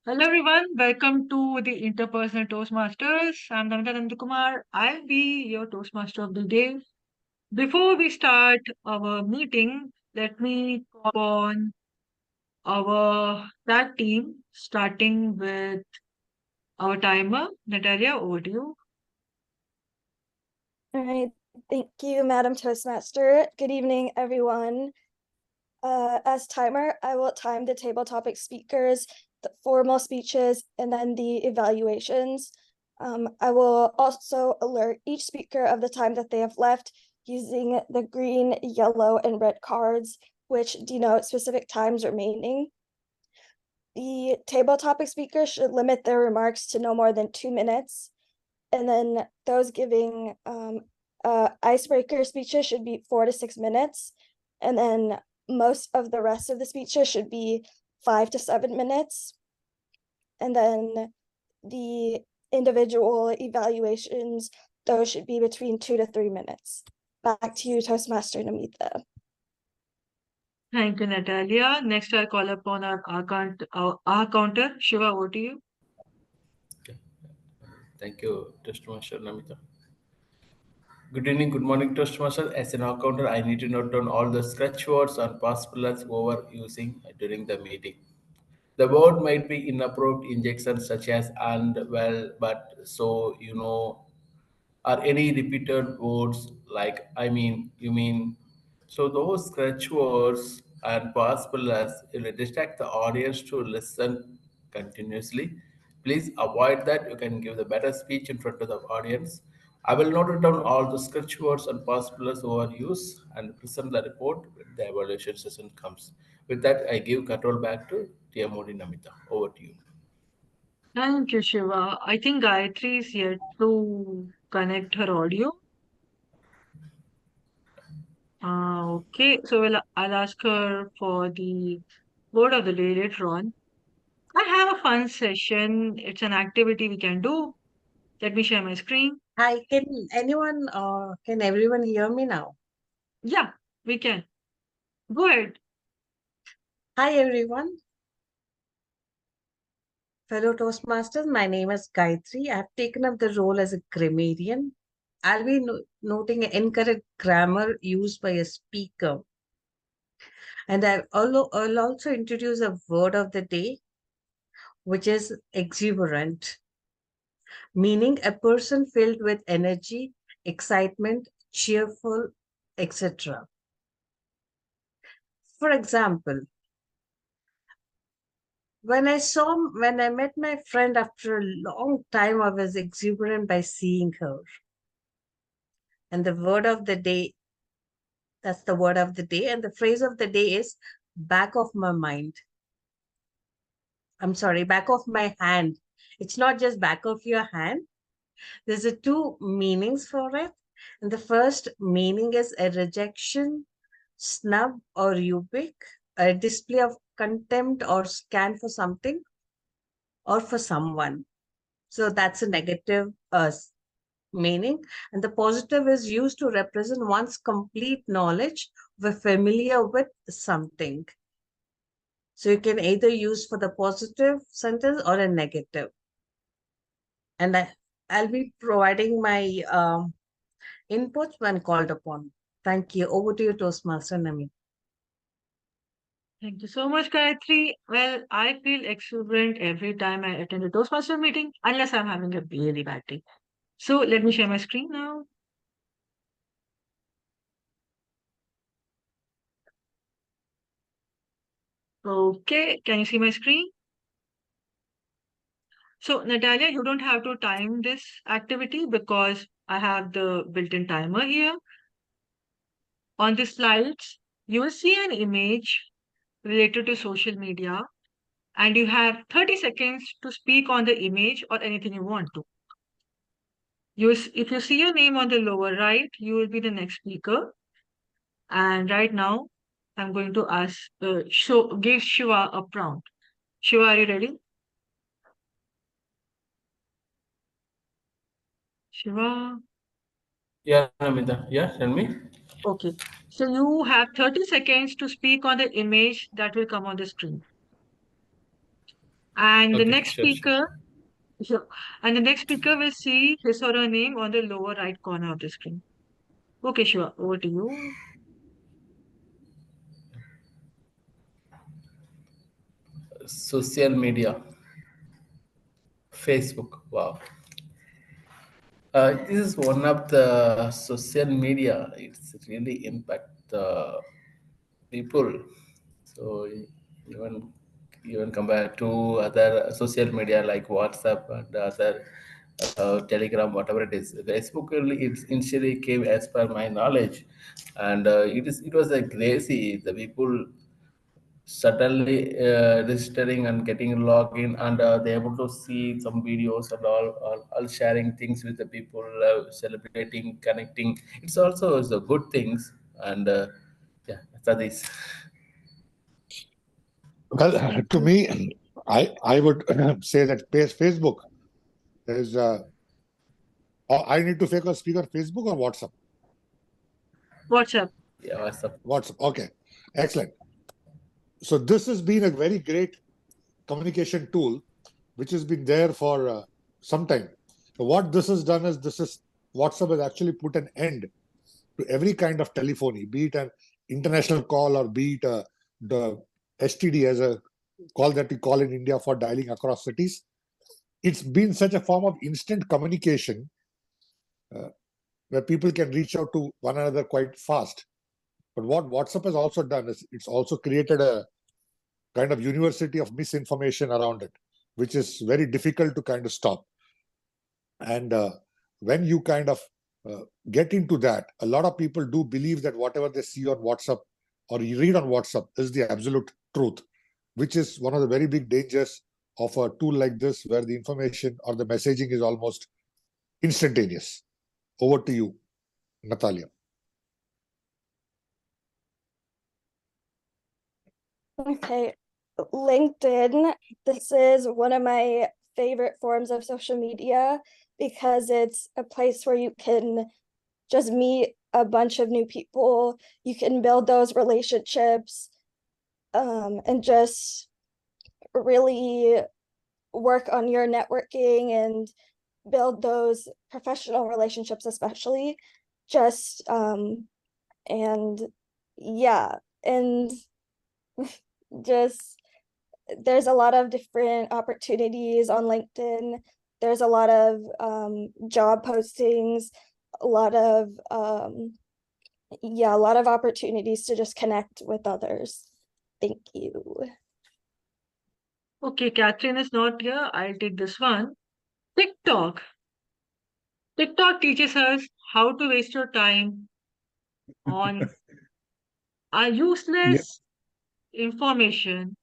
Hello everyone, welcome to the Interpersonal Toastmasters. I'm Namita Nandakumar. I'll be your Toastmaster of the day. Before we start our meeting, let me call on our tag team, starting with our timer. Natalia, over to you. All right, thank you, Madam Toastmaster. Good evening, everyone. As timer, I will time the table topic speakers, the formal speeches, and then the evaluations. I will also alert each speaker of the time that they have left using the green, yellow, and red cards, which denote specific times remaining. The table topic speakers should limit their remarks to no more than 2 minutes. And then those giving icebreaker speeches should be 4 to 6 minutes. And then most of the rest of the speeches should be 5 to 7 minutes. And then the individual evaluations, those should be between 2 to 3 minutes. Back to you, Toastmaster Namita. Thank you, Natalia. Next, I'll call upon our counter. Shiva, over to you. Thank you, Toastmaster Namita. Good evening, good morning, Toastmaster. As an accountant, I need to note down all the scratch words and past pillars over using during the meeting. The word might be inapproved injections such as and, well, but, so, or any repeated words like I mean, you mean. So those scratch words and possibilities will distract the audience to listen continuously. Please avoid that. You can give the better speech in front of the audience. I will note down all the scratch words and possibilities overuse and present the report when the evaluation session comes. With that, I give control back to Modi Namita. Over to you. Thank you, Shiva. I think Gayatri is yet to connect her audio. Okay, so I'll ask her for the word of the day later on. I have a fun session. It's an activity we can do. Let me share my screen. Hi, can everyone hear me now? Yeah, we can. Go ahead. Hi, everyone. Fellow Toastmasters, my name is Gayatri. I've taken up the role as a grammarian. I'll be noting incorrect grammar used by a speaker. And I'll also introduce a word of the day, which is exuberant, meaning a person filled with energy, excitement, cheerful, etc. For example, when I met my friend after a long time, I was exuberant by seeing her. And the word of the day, that's the word of the day. And the phrase of the day is back of my mind. I'm sorry, back of my hand. It's not just back of your hand. There's two meanings for it. And the first meaning is a rejection, snub, or rebuke, a display of contempt or scan for something or for someone. So that's a negative meaning. And the positive is used to represent one's complete knowledge. We're familiar with something. So you can either use for the positive sentence or a negative. And I'll be providing my inputs when called upon. Thank you. Over to you, Toastmaster Nami. Thank you so much, Gayatri. Well, I feel exuberant every time I attend a Toastmaster meeting, unless I'm having a really bad day. So let me share my screen now. Okay, can you see my screen? So, Natalia, you don't have to time this activity because I have the built-in timer here. On the slides, you will see an image related to social media, and you have 30 seconds to speak on the image or anything you want to. If you see your name on the lower right, you will be the next speaker. And right now, I'm going to give Shiva a prompt. Shiva, are you ready? Shiva. Yeah, Namita. Yeah, tell me. Okay. So you have 30 seconds to speak on the image that will come on the screen. And the Okay, next sure, sure. speaker, sure. And the next speaker will see his or her name on the lower right corner of the screen. Okay, sure. Over to you. Social media, Facebook. Wow. This is one of the social media. It's really impact the people. So even even compared to other social media like WhatsApp and other Telegram, whatever it is, Facebook only it initially came as per my knowledge, and it was a crazy. The people suddenly registering and getting login, and they're able to see some videos and all sharing things with the people, celebrating, connecting. It's also the good things, and yeah, that is. Well, Thank to you. me, I would say that Facebook is. I need to speak on Facebook or WhatsApp. WhatsApp. Yeah, WhatsApp. WhatsApp. Okay, excellent. So this has been a very great communication tool, which has been there for some time. So what this has done is WhatsApp has actually put an end to every kind of telephony, be it an international call or be it the STD as a call that we call in India for dialing across cities. It's been such a form of instant communication uh, where people can reach out to one another quite fast. But what WhatsApp has also done is it's also created a kind of university of misinformation around it, which is very difficult to kind of stop. And when you kind of get into that, a lot of people do believe that whatever they see on WhatsApp or you read on WhatsApp is the absolute truth, which is one of the very big dangers of a tool like this, where the information or the messaging is almost instantaneous. Over to you, Natalia. Okay, LinkedIn. This is one of my favorite forms of social media because it's a place where you can just meet a bunch of new people. You can build those relationships, and just really work on your networking and build those professional relationships, especially. Just and yeah, and just there's a lot of different opportunities on LinkedIn. There's a lot of job postings, a lot of a lot of opportunities to just connect with others. Thank you. Okay, Catherine is not here. I'll take this one. TikTok. TikTok teaches us how to waste your time on a Yep. useless information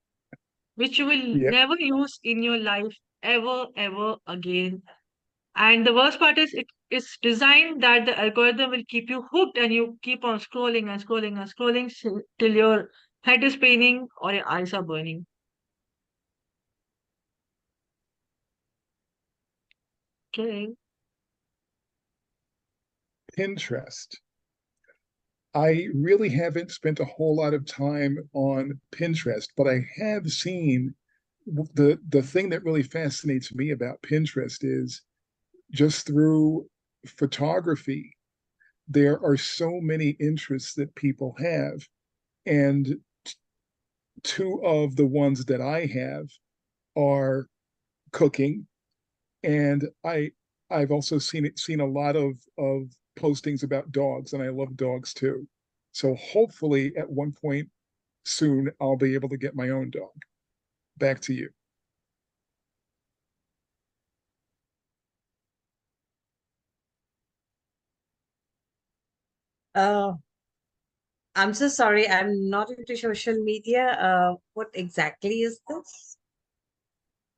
which you will Yep. never use in your life ever again. And the worst part is it is designed that the algorithm will keep you hooked and you keep on scrolling and scrolling and scrolling till your head is paining or your eyes are burning. Okay. Pinterest. I really haven't spent a whole lot of time on Pinterest, but I have seen the thing that really fascinates me about Pinterest is just through photography, there are so many interests that people have. And two of the ones that I have are cooking, and I've also seen a lot of postings about dogs, and I love dogs too. So hopefully at one point soon I'll be able to get my own dog. Back to you. I'm so sorry. I'm not into social media. What exactly is this?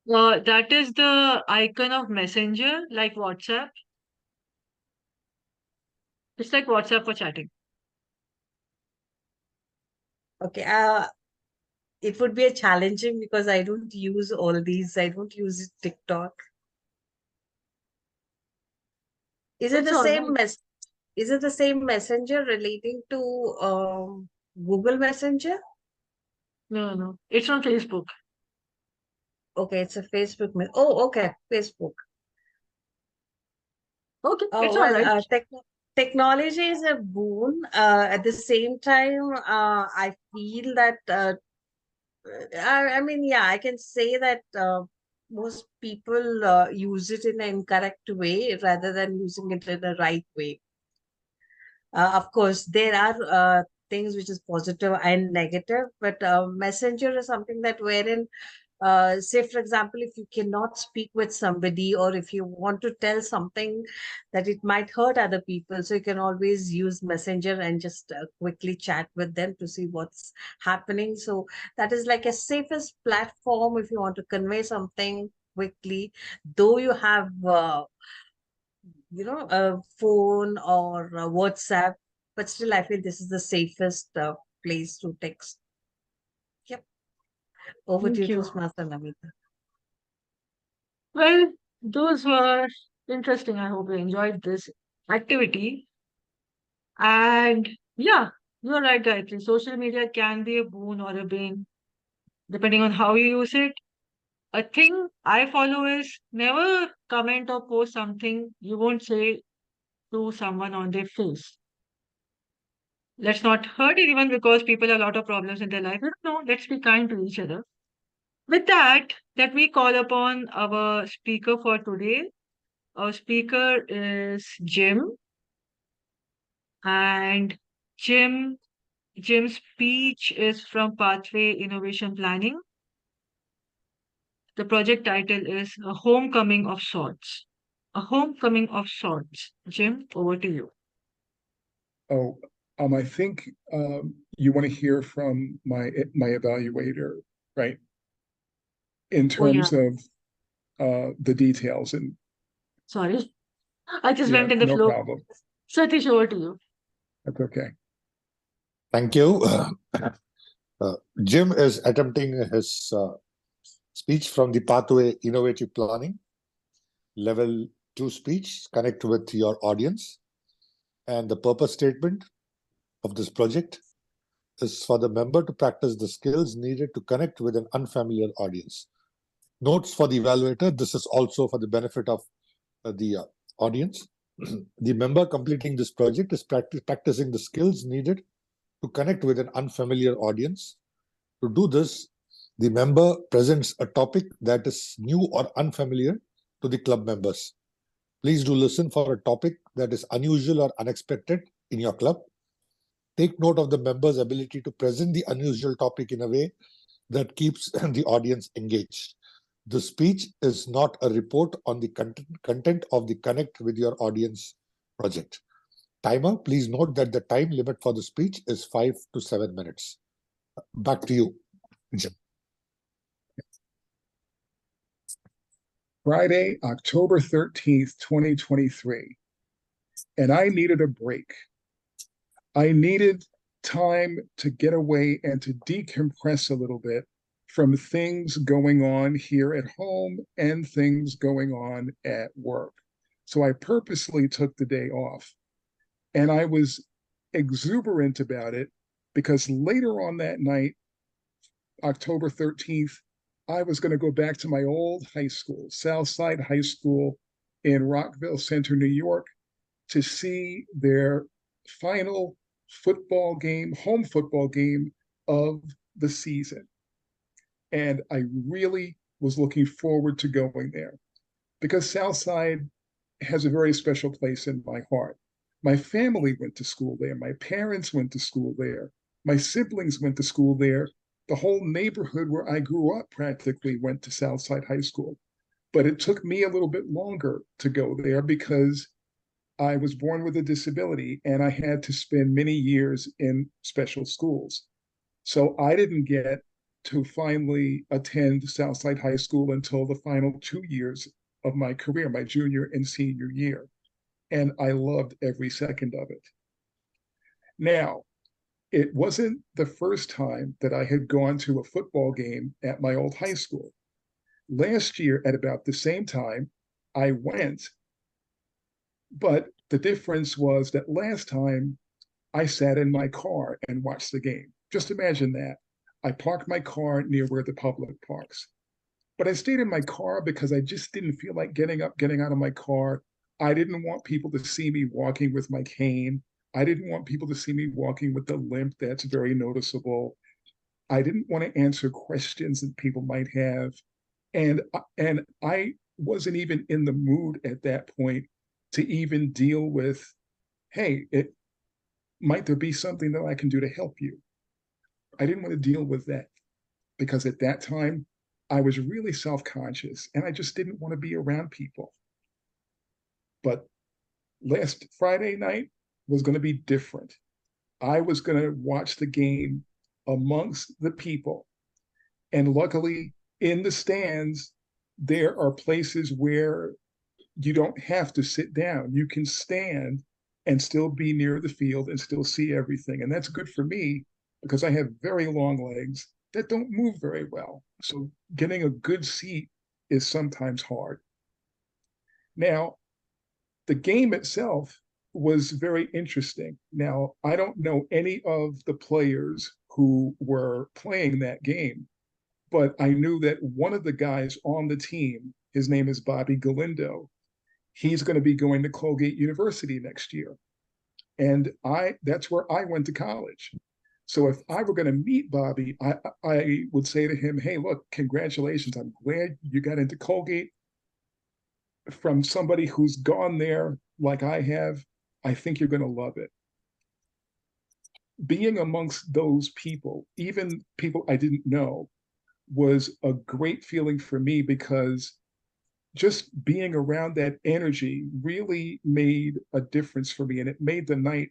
That is the icon of Messenger, like WhatsApp. It's like WhatsApp for chatting. Okay. It would be a challenging because I don't use all these. I don't use TikTok. Is it It's the all same right. is it the same messenger relating to Google Messenger? No. It's on Facebook. Okay, it's a Facebook. Oh, okay, Facebook. Okay, Oh, it's all well, right. technology is a boon. At the same time, I feel that, I mean, yeah, I can say that most people use it in an incorrect way rather than using it in the right way. Of course, there are things which is positive and negative, but messenger is something that wherein, say, for example, if you cannot speak with somebody or if you want to tell something that it might hurt other people, so you can always use messenger and just quickly chat with them to see what's happening. So that is like a safest platform if you want to convey something quickly, though you have a phone or a WhatsApp, but still I feel this is the safest place to text. Yep. Over to Thank you, you. Toastmaster Namita. Well, those were interesting. I hope you enjoyed this activity. And yeah, you're right, Gayatri. Social media can be a boon or a bane, depending on how you use it. A thing I follow is never comment or post something you won't say to someone on their face. Let's not hurt anyone because people have a lot of problems in their life. No, let's be kind to each other. With that, let me call upon our speaker for today. Our speaker is Jim, and Jim Jim's speech is from Pathway Innovation Planning. The project title is A Homecoming of Sorts. A Homecoming of Sorts. Jim, over to you. Oh, I think you want to hear from my evaluator, right? In Oh yeah, terms of the details, and sorry. I just yeah, went in the no flow. problem. Satish, over to you. That's okay. Thank you. Jim is attempting his speech from the Pathway Innovative Planning, Level 2 speech, connect with your audience. And the purpose statement of this project is for the member to practice the skills needed to connect with an unfamiliar audience. Notes for the evaluator, this is also for the benefit of the audience. The member completing this project is practicing the skills needed to connect with an unfamiliar audience. To do this, the member presents a topic that is new or unfamiliar to the club members. Please do listen for a topic that is unusual or unexpected in your club. Take note of the member's ability to present the unusual topic in a way that keeps the audience engaged. The speech is not a report on the content of the Connect with Your Audience project. Timer, please note that the time limit for the speech is 5 to 7 minutes. Back to you, Jim. Friday, October 13th, 2023. And I needed a break. I needed time to get away and to decompress a little bit from things going on here at home and things going on at work. So I purposely took the day off. And I was exuberant about it because later on that night, October 13th, I was going to go back to my old high school, Southside High School in Rockville Center, New York, to see their final football game, home football game of the season. And I really was looking forward to going there because Southside has a very special place in my heart. My family went to school there. My parents went to school there. My siblings went to school there. The whole neighborhood where I grew up practically went to Southside High School. But it took me a little bit longer to go there because I was born with a disability and I had to spend many years in special schools. So I didn't get to finally attend Southside High School until the final 2 years of my career, my junior and senior year. And I loved every second of it. Now, it wasn't the first time that I had gone to a football game at my old high school. Last year, at about the same time, I went, but the difference was that last time I sat in my car and watched the game. Just imagine that. I parked my car near where the public parks. But I stayed in my car because I just didn't feel like getting out of my car. I didn't want people to see me walking with my cane. I didn't want people to see me walking with the limp that's very noticeable. I didn't want to answer questions that people might have. And I wasn't even in the mood at that point to even deal with, hey, might there be something that I can do to help you? I didn't want to deal with that because at that time I was really self-conscious and I just didn't want to be around people. But last Friday night was going to be different. I was going to watch the game amongst the people. And luckily, in the stands, there are places where you don't have to sit down. You can stand and still be near the field and still see everything. And that's good for me because I have very long legs that don't move very well. So getting a good seat is sometimes hard. Now, the game itself was very interesting. Now, I don't know any of the players who were playing that game, but I knew that one of the guys on the team, his name is Bobby Galindo, he's going to be going to Colgate University next year. And that's where I went to college. So if I were going to meet Bobby, I would say to him, hey, look, congratulations. I'm glad you got into Colgate. From somebody who's gone there like I have, I think you're going to love it. Being amongst those people, even people I didn't know, was a great feeling for me because just being around that energy really made a difference for me, and it made the night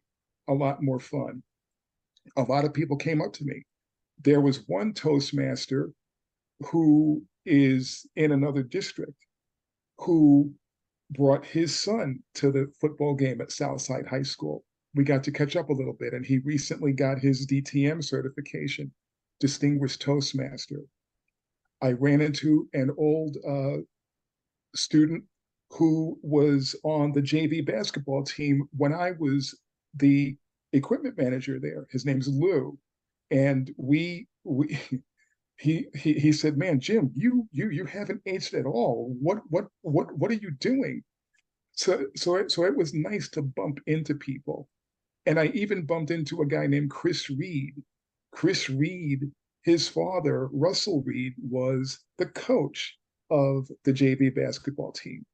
a lot more fun. A lot of people came up to me. There was one Toastmaster who is in another district who brought his son to the football game at Southside High School. We got to catch up a little bit, and he recently got his DTM certification, Distinguished Toastmaster. I ran into an old student who was on the JV basketball team when I was the equipment manager there. His name's Lou, and he said, "Man, Jim, you haven't aged at all. What are you doing?" So it was nice to bump into people, and I even bumped into a guy named Chris Reed. Chris Reed, his father, Russell Reed, was the coach of the JV basketball team.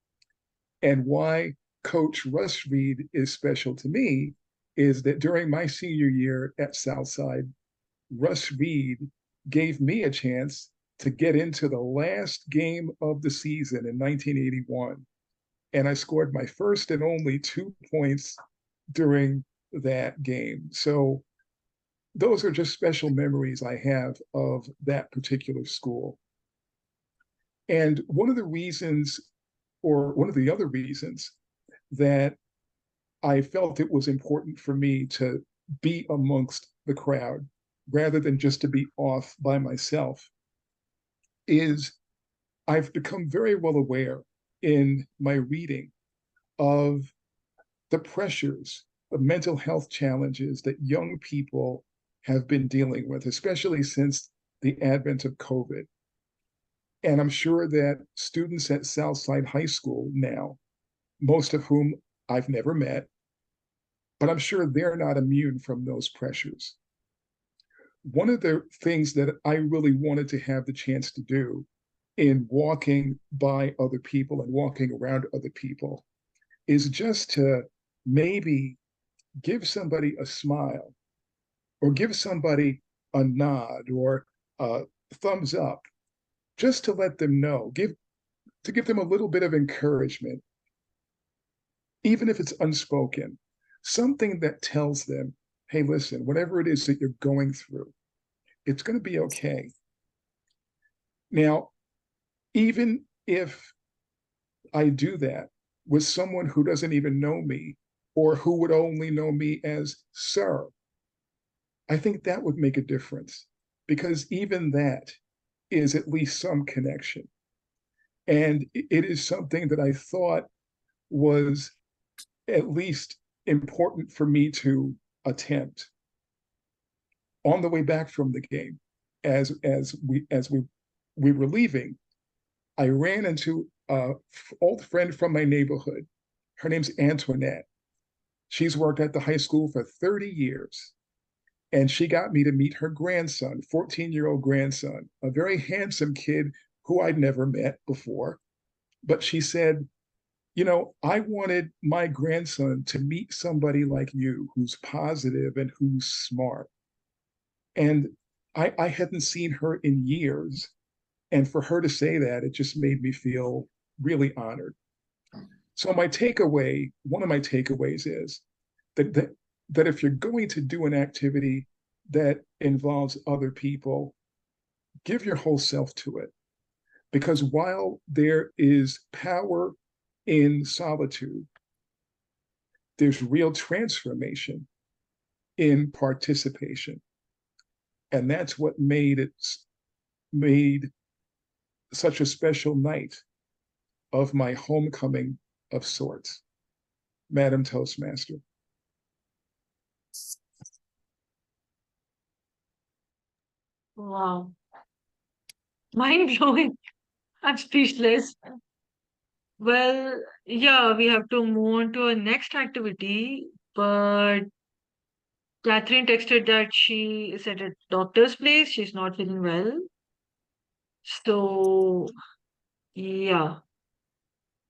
And why Coach Russ Reed is special to me is that during my senior year at Southside, Russ Reed gave me a chance to get into the last game of the season in 1981. And I scored my first and only 2 points during that game. So those are just special memories I have of that particular school. And one of the reasons, or one of the other reasons, that I felt it was important for me to be amongst the crowd rather than just to be off by myself is I've become very well aware in my reading of the pressures, the mental health challenges that young people have been dealing with, especially since the advent of COVID. And I'm sure that students at Southside High School now, most of whom I've never met, but I'm sure they're not immune from those pressures. One of the things that I really wanted to have the chance to do in walking by other people and walking around other people is just to maybe give somebody a smile or give somebody a nod or a thumbs up, just to let them know, to give them a little bit of encouragement, even if it's unspoken, something that tells them, hey, listen, whatever it is that you're going through, it's going to be okay. Now, even if I do that with someone who doesn't even know me or who would only know me as sir, I think that would make a difference, because even that is at least some connection. And it is something that I thought was at least important for me to attempt on the way back from the game. As we were leaving, I ran into a old friend from my neighborhood. Her name's Antoinette. She's worked at the high school for 30 years. And she got me to meet her grandson, 14-year-old grandson, a very handsome kid who I'd never met before. But she said, I wanted my grandson to meet somebody like you who's positive and who's smart. And I hadn't seen her in years. And for her to say that, it just made me feel really honored. So one of my takeaways is that if you're going to do an activity that involves other people, give your whole self to it. Because while there is power in solitude, there's real transformation in participation. And that's what made such a special night of my homecoming of sorts. Madam Toastmaster. Wow. Mind blowing. I'm speechless. Well, yeah, we have to move on to our next activity, but Catherine texted that she is at a doctor's place. She's not feeling well. So, yeah,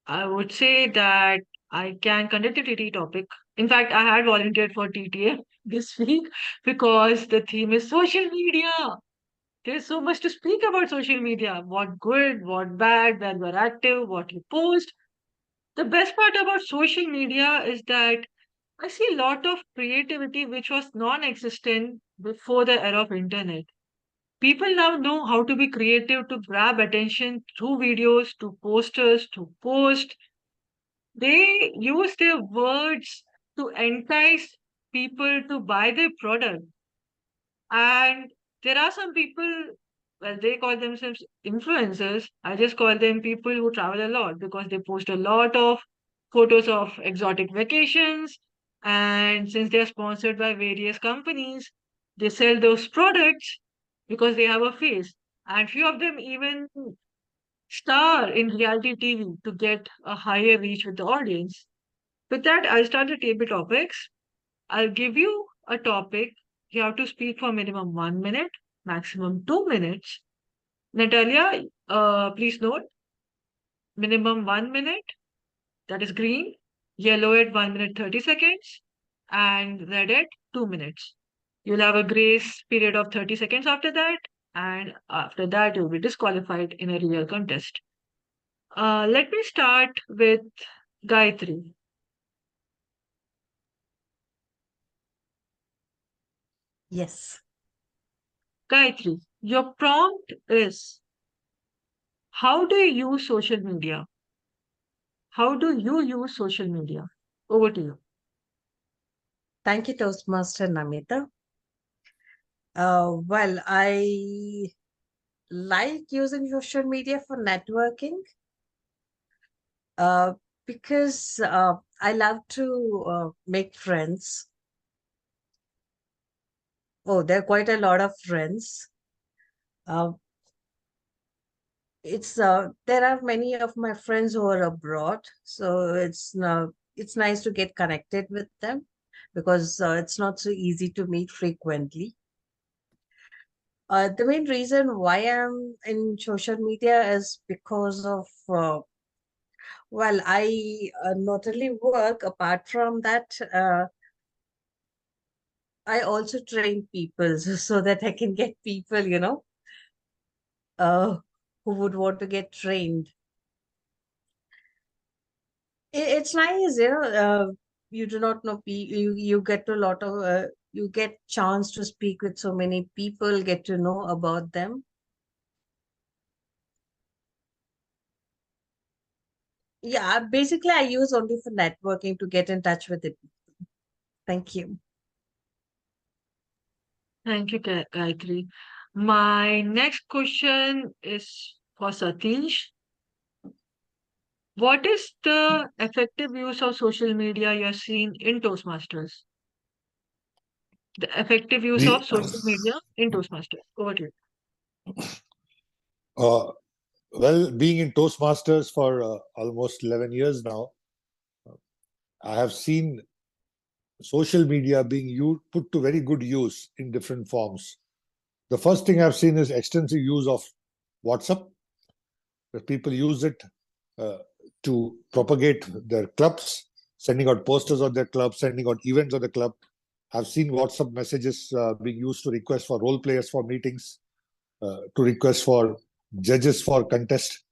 I would say that I can conduct a TTA topic. In fact, I had volunteered for TTA this week because the theme is social media. There's so much to speak about social media. What good, what bad, when we're active, what you post. The best part about social media is that I see a lot of creativity which was non-existent before the era of internet. People now know how to be creative to grab attention through videos, to posters, to post. They use their words to entice people to buy their product. And there are some people, well, they call themselves influencers. I just call them people who travel a lot because they post a lot of photos of exotic vacations. And since they're sponsored by various companies, they sell those products because they have a face. And few of them even star in reality TV to get a higher reach with the audience. With that, I'll start the table topics. I'll give you a topic. You have to speak for minimum 1 minute, maximum 2 minutes. Natalia, please note minimum 1 minute, that is green, yellow at 1 minute 30 seconds, and red at 2 minutes. You'll have a grace period of 30 seconds after that, and after that, you'll be disqualified in a real contest. Let me start with Gayatri. Yes. Gayatri, your prompt is: how do you use social media? How do you use social media? Over to you. Thank you, Toastmaster Namita. Well, I like using social media for networking because I love to make friends. Oh, there are quite a lot of friends. There are many of my friends who are abroad, so it's nice to get connected with them because it's not so easy to meet frequently. The main reason why I'm in social media is because of well, I not only work, apart from that, I also train people so that I can get people, who would want to get trained. It's nice, you do not know, you get a lot of, you get chance to speak with so many people, get to know about them. Yeah, basically I use only for networking to get in touch with the people. Thank you. Thank you, Gayatri. My next question is for Satish. What is the effective use of social media you have seen in Toastmasters? The effective use of social media in Toastmasters. Over to you. Uh, Well, being in Toastmasters for almost 11 years now, I have seen social media being put to very good use in different forms. The first thing I've seen is extensive use of WhatsApp, where people use it uh, to propagate their clubs, sending out posters of their club, sending out events of the club. I've seen WhatsApp messages being used to request for role players for meetings, to request for judges for contest.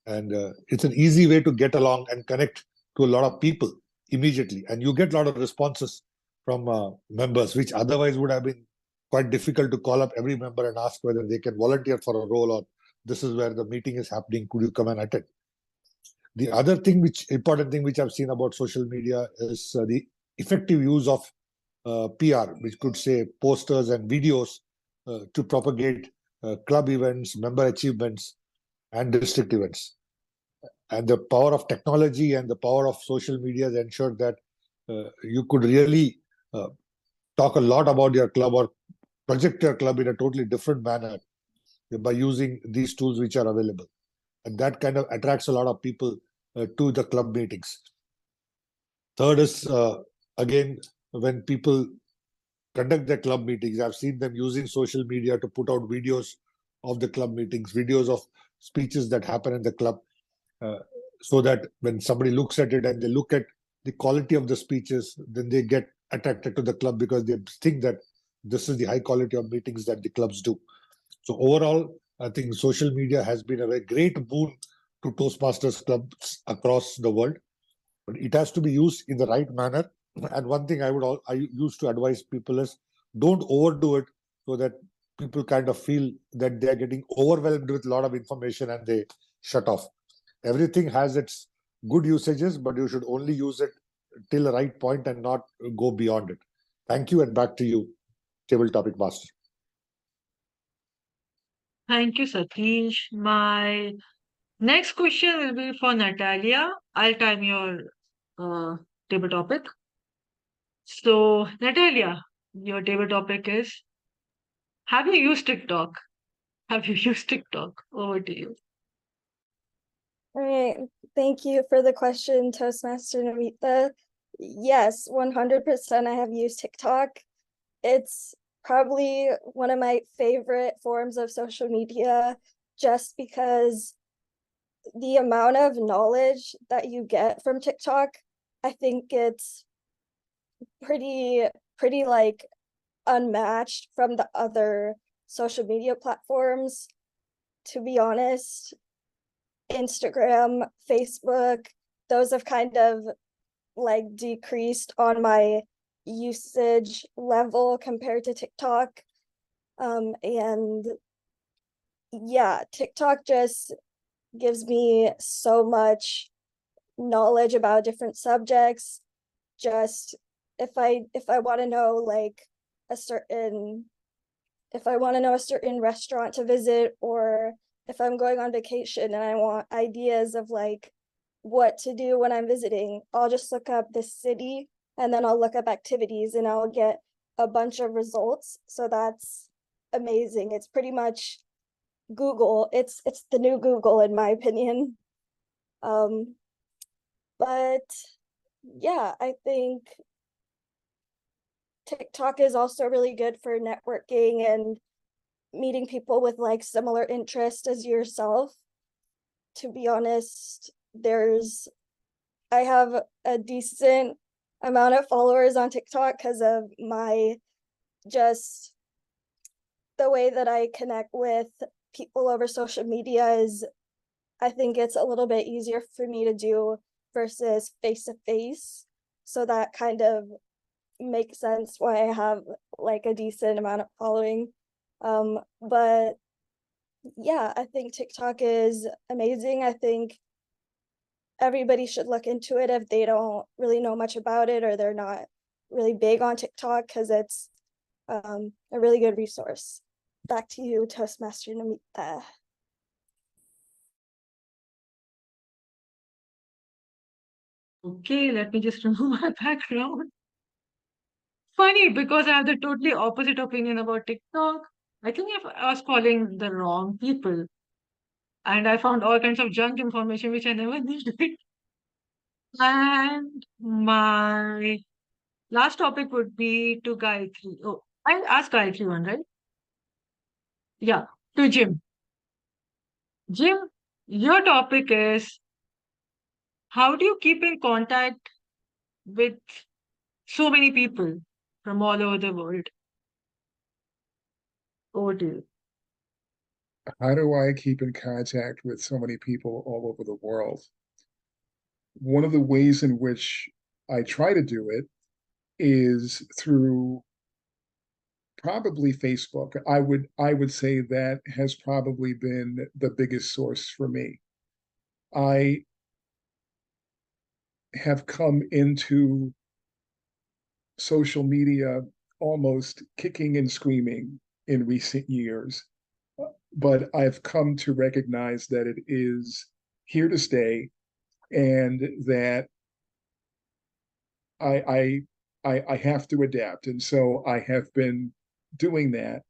And it's an easy way to get along and connect to a lot of people immediately. And you get a lot of responses from members, which otherwise would have been quite difficult to call up every member and ask whether they can volunteer for a role, or this is where the meeting is happening, could you come and attend? The other thing, important thing which I've seen about social media is the effective use of PR, which could say posters and videos to propagate club events, member achievements, and district events. And the power of technology and the power of social media has ensured that you could really talk a lot about your club or project your club in a totally different manner by using these tools which are available. And that kind of attracts a lot of people to the club meetings. Third is, again, when people conduct their club meetings, I've seen them using social media to put out videos of the club meetings, videos of speeches that happen in the club, so that when somebody looks at it and they look at the quality of the speeches, then they get attracted to the club because they think that this is the high quality of meetings that the clubs do. So overall, I think social media has been a very great boon to Toastmasters clubs across the world, but it has to be used in the right manner. And one thing I used to advise people is, don't overdo it so that people kind of feel that they're getting overwhelmed with a lot of information and they shut off. Everything has its good usages, but you should only use it till the right point and not go beyond it. Thank you, and back to you, Table Topic Master. Thank you, Satish. My next question will be for Natalia. I'll time your table topic. So, Natalia, your table topic is, have you used TikTok? Have you used TikTok? Over to you. All right, thank you for the question, Toastmaster Namita. Yes, 100% I have used TikTok. It's probably one of my favorite forms of social media, just because the amount of knowledge that you get from TikTok, I think it's pretty like unmatched from the other social media platforms. To be honest, Instagram, Facebook, those have kind of like decreased on my usage level compared to TikTok. And yeah, TikTok just gives me so much knowledge about different subjects. Just if I want to know like a certain if I want to know a certain restaurant to visit, or if I'm going on vacation and I want ideas of like what to do when I'm visiting, I'll just look up this city and then I'll look up activities and I'll get a bunch of results. So that's amazing. It's pretty much Google. It's the new Google in my opinion. But yeah, I think TikTok is also really good for networking and meeting people with like similar interests as yourself. To be honest, I have a decent amount of followers on TikTok because of my just the way that I connect with people over social media is, I think it's a little bit easier for me to do versus face to face. So that kind of makes sense why I have like a decent amount of following. But yeah, I think TikTok is amazing. I think everybody should look into it if they don't really know much about it or they're not really big on TikTok, because it's a really good resource. Back to you, Toastmaster Namita. Okay, let me just remove my background. Funny, because I have the totally opposite opinion about TikTok. I think I was calling the wrong people. and I found all kinds of junk information which I never needed. And my last topic would be to Gayatri. Oh, I'll ask Gayatri one, right? Yeah, to Jim. Jim, your topic is how do you keep in contact with so many people from all over the world? Over to you. How do I keep in contact with so many people all over the world? One of the ways in which I try to do it is through probably Facebook. I would say that has probably been the biggest source for me. I have come into social media almost kicking and screaming in recent years, but I've come to recognize that it is here to stay, and that I have to adapt, and so I have been doing that.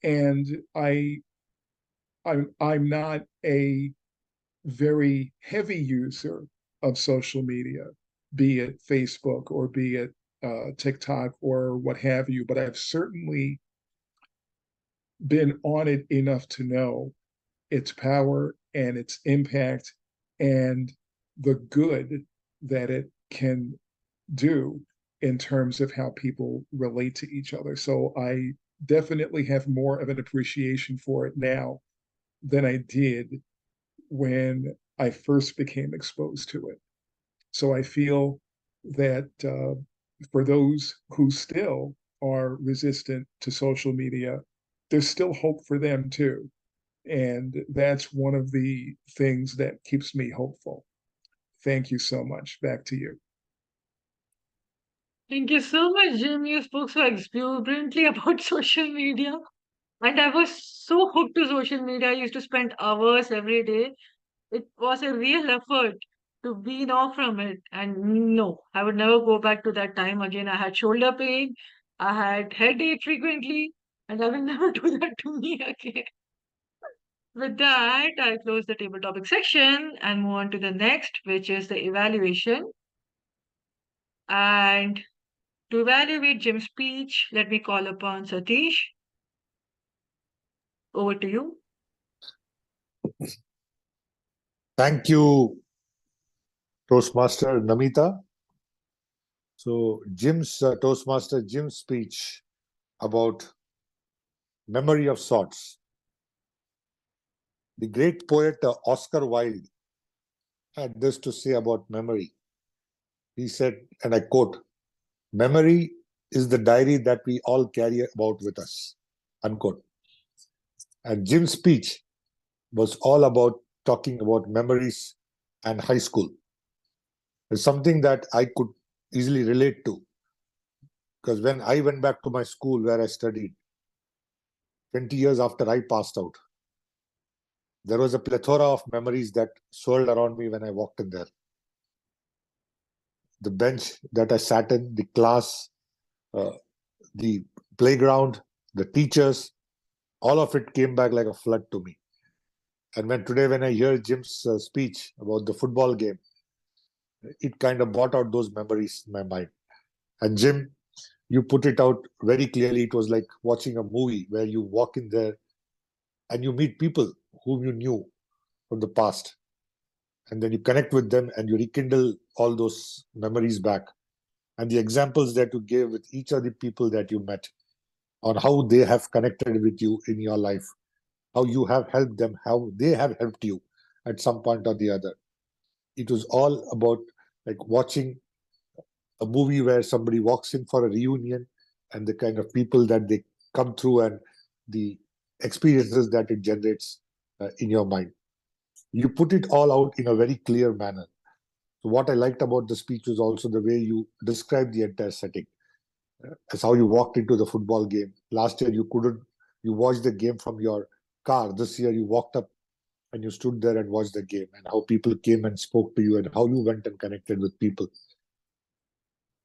And I'm not a very heavy user of social media, be it Facebook or be it TikTok or what have you, but I've certainly been on it enough to know its power and its impact and the good that it can do in terms of how people relate to each other. So I definitely have more of an appreciation for it now than I did when I first became exposed to it. So I feel that for those who still are resistant to social media, there's still hope for them too. And that's one of the things that keeps me hopeful. Thank you so much. Back to you. Thank you so much, Jim. You spoke so exuberantly about social media. And I was so hooked to social media. I used to spend hours every day. It was a real effort to wean off from it. And no, I would never go back to that time again. I had shoulder pain, I had headache frequently, and I will never do that to me again. With that, I close the table topic section and move on to the next, which is the evaluation. And to evaluate Jim's speech, let me call upon Satish. Over to you. Thank you, Toastmaster Namita. So Jim's Toastmaster Jim's speech about memory of sorts. The great poet Oscar Wilde had this to say about memory. He said, and I quote, "Memory is the diary that we all carry about with us," unquote. And Jim's speech was all about talking about memories and high school. It's something that I could easily relate to, because when I went back to my school where I studied 20 years after I passed out, there was a plethora of memories that swirled around me when I walked in there. The bench that I sat in, the class, the playground, the teachers, all of it came back like a flood to me. And when I hear Jim's speech about the football game, it kind of brought out those memories in my mind. And Jim, you put it out very clearly. It was like watching a movie where you walk in there and you meet people whom you knew from the past. And then you connect with them and you rekindle all those memories back. And the examples that you gave with each of the people that you met on how they have connected with you in your life, how you have helped them, how they have helped you at some point or the other. It was all about like watching a movie where somebody walks in for a reunion and the kind of people that they come through and the experiences that it generates in your mind. You put it all out in a very clear manner. So what I liked about the speech was also the way you described the entire setting. As how you walked into the football game. Last year you watched the game from your car. This year you walked up and you stood there and watched the game, and how people came and spoke to you and how you went and connected with people.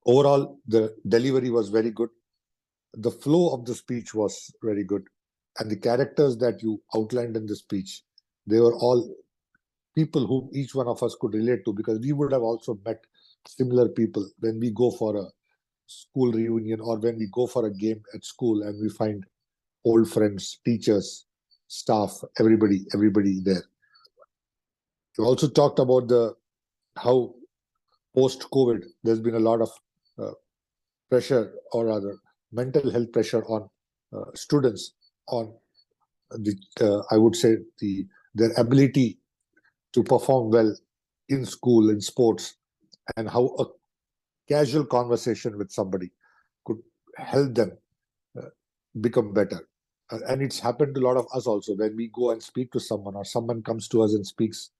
Overall, the delivery was very good. The flow of the speech was very good. And the characters that you outlined in the speech They were all people who each one of us could relate to, because we would have also met similar people when we go for a school reunion or when we go for a game at school and we find old friends, teachers, staff, everybody there. We also talked about how post-COVID there's been a lot of pressure, or rather mental health pressure on students, on I would say their ability to perform well in school, in sports, and how a casual conversation with somebody could help them become better. And it's happened to a lot of us also. When we go and speak to someone, or someone comes to us and speaks,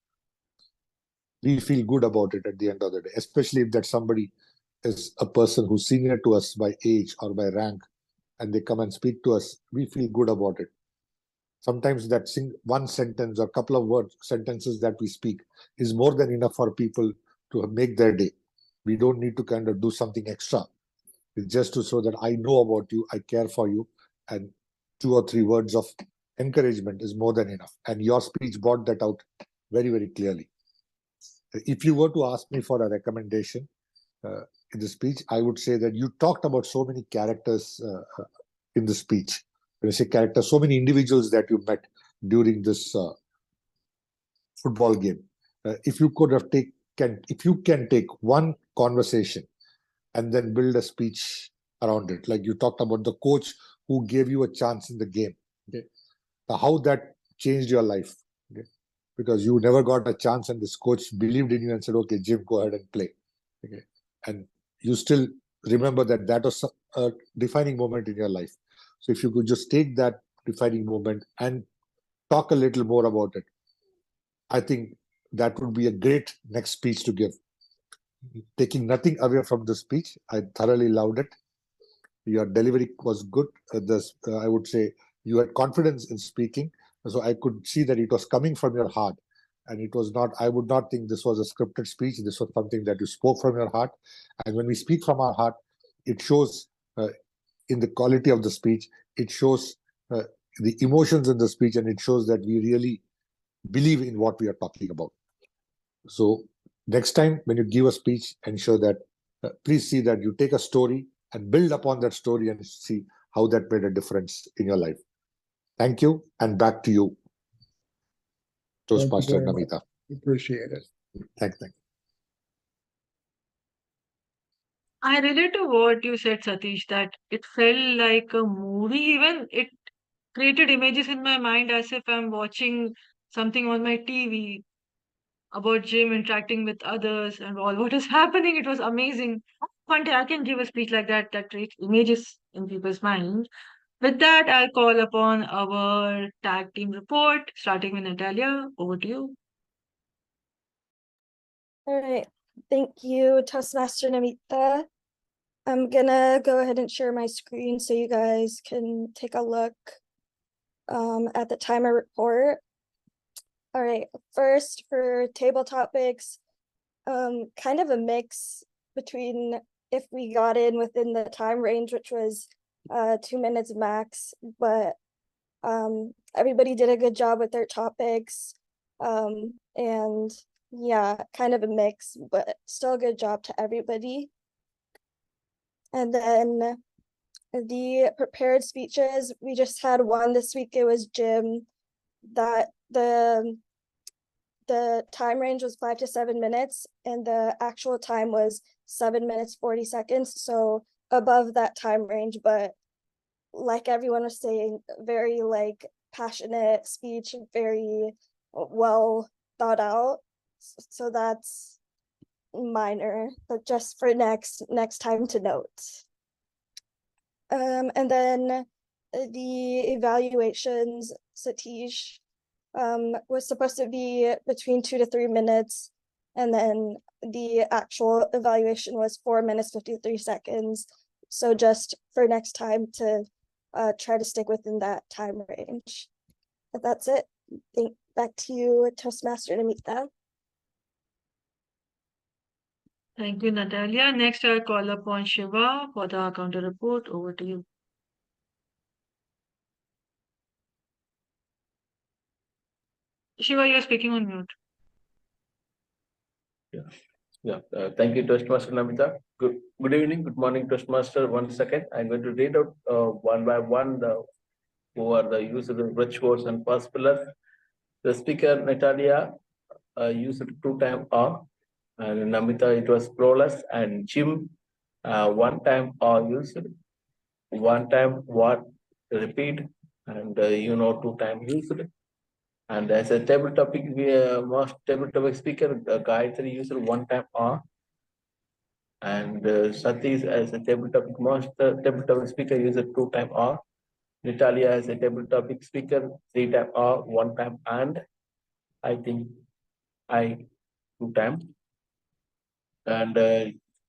we feel good about it at the end of the day, especially if that somebody is a person who's senior to us by age or by rank, and they come and speak to us, we feel good about it. Sometimes that one sentence or couple of sentences that we speak is more than enough for people to make their day. We don't need to kind of do something extra. It's just to show that I know about you, I care for you, and 2 or 3 words of encouragement is more than enough. And your speech brought that out very, very clearly. If you were to ask me for a recommendation in the speech, I would say that you talked about so many characters in the speech. When I say characters, so many individuals that you met during this football game. If you can take one conversation and then build a speech around it, like you talked about the coach who gave you a chance in the game, okay? How that changed your life, okay? Because you never got a chance and this coach believed in you and said, okay, Jim, go ahead and play, okay? And you still remember that was a defining moment in your life. So if you could just take that defining moment and talk a little more about it, I think that would be a great next speech to give. Taking nothing away from the speech, I thoroughly loved it. Your delivery was good. I would say you had confidence in speaking. So I could see that it was coming from your heart. And it was not, I would not think this was a scripted speech. This was something that you spoke from your heart. And when we speak from our heart, it shows in the quality of the speech, it shows the emotions in the speech, and it shows that we really believe in what we are talking about. So next time when you give a speech, ensure that please see that you take a story and build upon that story and see how that made a difference in your life. Thank you, and back to you, Toastmaster Namita. Appreciate it. Thank you. I relate to what you said, Satish, that it felt like a movie. Even it created images in my mind as if I'm watching something on my TV about Jim interacting with others and all what is happening. It was amazing. One day I can give a speech like that that creates images in people's mind. With that, I'll call upon our tag team report, starting with Natalia. Over to you. All right, thank you, Toastmaster Namita. I'm gonna go ahead and share my screen so you guys can take a look at the timer report. All right, first for table topics, kind of a mix between if we got in within the time range, which was 2 minutes max, but everybody did a good job with their topics. And yeah, kind of a mix, but still a good job to everybody. And then the prepared speeches, we just had one this week. It was Jim. That the time range was 5 to 7 minutes, and the actual time was 7 minutes 40 seconds. So above that time range, but like everyone was saying, very like passionate speech, very well thought out. So that's minor, but just for next time to note. And then the evaluations, Satish, was supposed to be between 2 to 3 minutes, and then the actual evaluation was 4 minutes 53 seconds. So just for next time to try to stick within that time range. But that's it. Back to you, Toastmaster Namita. Thank you, Natalia. Next, I'll call upon Shiva for the counter report. Over to you. Shiva, you're speaking on mute. Thank you, Toastmaster Namita. Good evening, good morning, Toastmaster. 1 second. I'm going to read out one by one who are the use of the rich words and past pillars. The speaker, Natalia, used 2-time R, and Namita, it was flawless, and Jim, 1-time R used, 1-time what repeat, and 2-time used. And as a table topic, most table topic speaker, Gayatri used 1-time R, and Satish as a table topic most table topic speaker used 2-time R. Natalia as a table topic speaker 3-time R, 1-time and I think I 2-time. And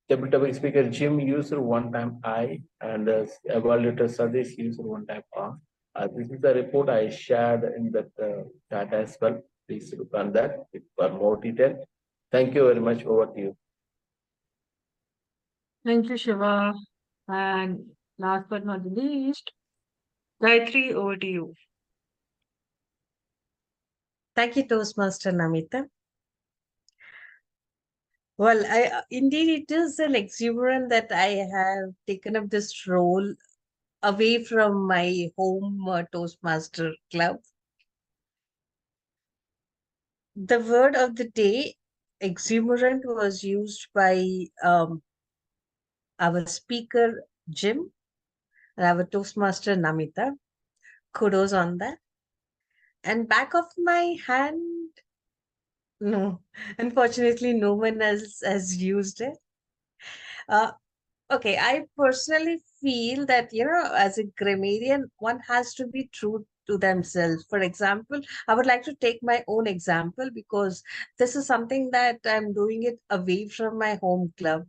table topic speaker Jim used 1-time I, and evaluator Satish used 1-time R. This is the report I shared in that chat as well. Please look on that for more detail. Thank you very much. Over to you. Thank you, Shiva. And last but not the least, Gayatri, over to you. Thank you, Toastmaster Namita. Well, indeed, it is an exuberant that I have taken up this role away from my home Toastmaster club. The word of the day, exuberant, was used by our speaker, Jim, and our Toastmaster, Namita. Kudos on that. And back of my hand, no, unfortunately, no one else has used it. Okay, I personally feel that, as a grammarian, one has to be true to themselves. For example, I would like to take my own example because this is something that I'm doing it away from my home club.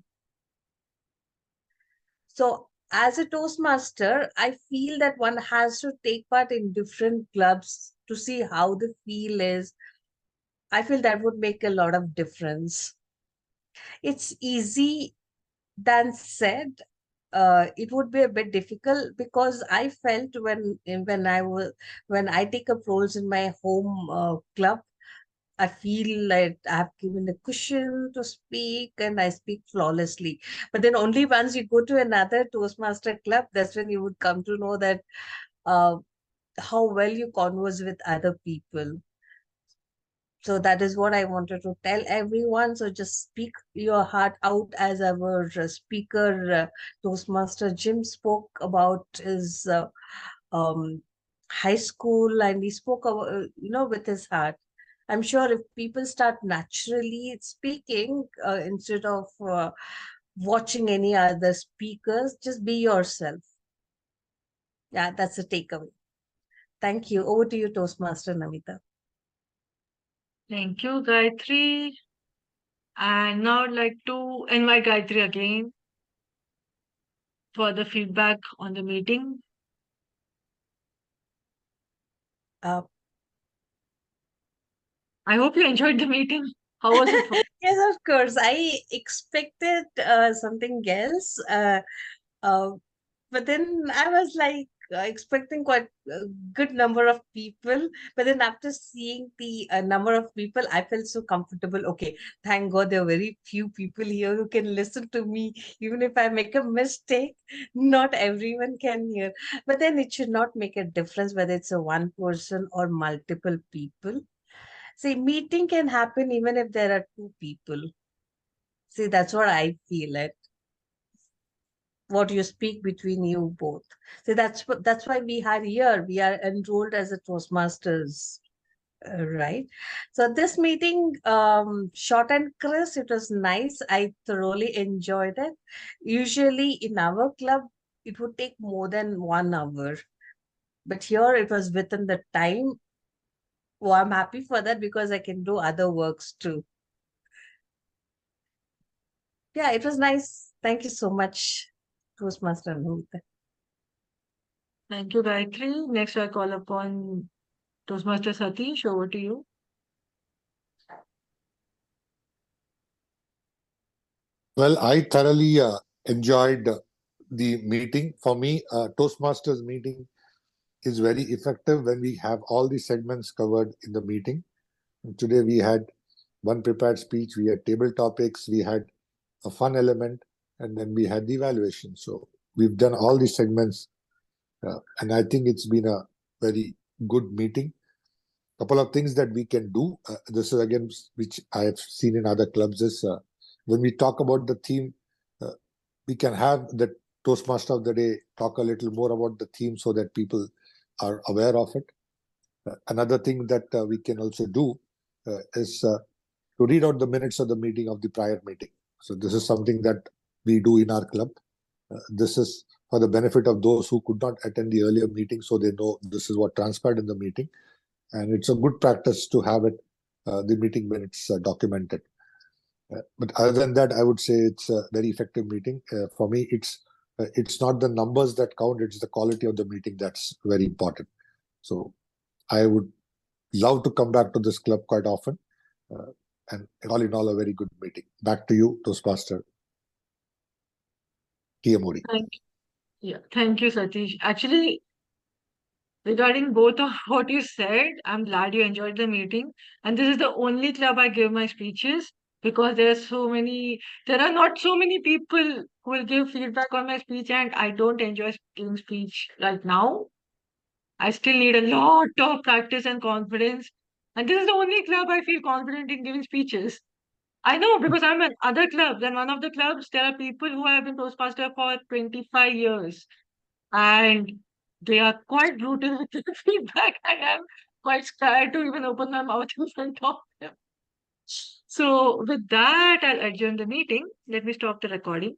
So as a Toastmaster, I feel that one has to take part in different clubs to see how the feel is. I feel that would make a lot of difference. It's easy than said. It would be a bit difficult because I felt when I take up roles in my home club, I feel like I've given a cushion to speak and I speak flawlessly. But then only once you go to another Toastmaster club, that's when you would come to know that how well you converse with other people. So that is what I wanted to tell everyone. So just speak your heart out, as our speaker, Toastmaster Jim, spoke about his high school, and he spoke about, with his heart. I'm sure if people start naturally speaking instead of watching any other speakers, just be yourself. Yeah, that's a takeaway. Thank you. Over to you, Toastmaster Namita. Thank you, Gayatri. And now I'd like to invite Gayatri again for the feedback on the meeting. Uh, I hope you enjoyed the meeting. How was it? Yes, of course. I expected something else. But then I was like expecting quite a good number of people. But then after seeing the number of people, I felt so comfortable. Okay, thank God there are very few people here who can listen to me. Even if I make a mistake, not everyone can hear. But then it should not make a difference whether it's a one person or multiple people. See, meeting can happen even if there are two people. See, that's what I feel it. What you speak between you both. See, that's why we are here. We are enrolled as a Toastmasters, right? So this meeting, short and crisp, it was nice. I thoroughly enjoyed it. Usually in our club, it would take more than 1 hour. But here it was within the time. Oh, I'm happy for that because I can do other works too. Yeah, it was nice. Thank you so much, Toastmaster Namita. Thank you, Gayatri. Next, I call upon Toastmaster Satish. Over to you. Well, I thoroughly enjoyed the meeting. For me, Toastmasters meeting is very effective when we have all the segments covered in the meeting. Today we had one prepared speech, we had table topics, we had a fun element, and then we had the evaluation. So we've done all these segments, and I think it's been a very good meeting. Couple of things that we can do. This is again, which I have seen in other clubs, is when we talk about the theme, we can have the Toastmaster of the day talk a little more about the theme so that people are aware of it. Another thing that we can also do is to read out the minutes of the meeting of the prior meeting. So this is something that we do in our club. This is for the benefit of those who could not attend the earlier meeting, so they know this is what transpired in the meeting. And it's a good practice to have it, the meeting minutes documented. But other than that, I would say it's a very effective meeting. For me, it's not the numbers that count, it's the quality of the meeting that's very important. So I would love to come back to this club quite often. And all in all, a very good meeting. Back to you, Toastmaster Modi. Thank you, Satish. Actually, regarding both of what you said, I'm glad you enjoyed the meeting. And this is the only club I give my speeches because there are not so many people who will give feedback on my speech, and I don't enjoy giving speech right now. I still need a lot of practice and confidence. And this is the only club I feel confident in giving speeches. I know because I'm in other clubs, and one of the clubs, there are people who have been Toastmaster for 25 years, and they are quite brutal with the feedback. I am quite scared to even open my mouth in front of them. So, with that, I'll adjourn the meeting. Let me stop the recording.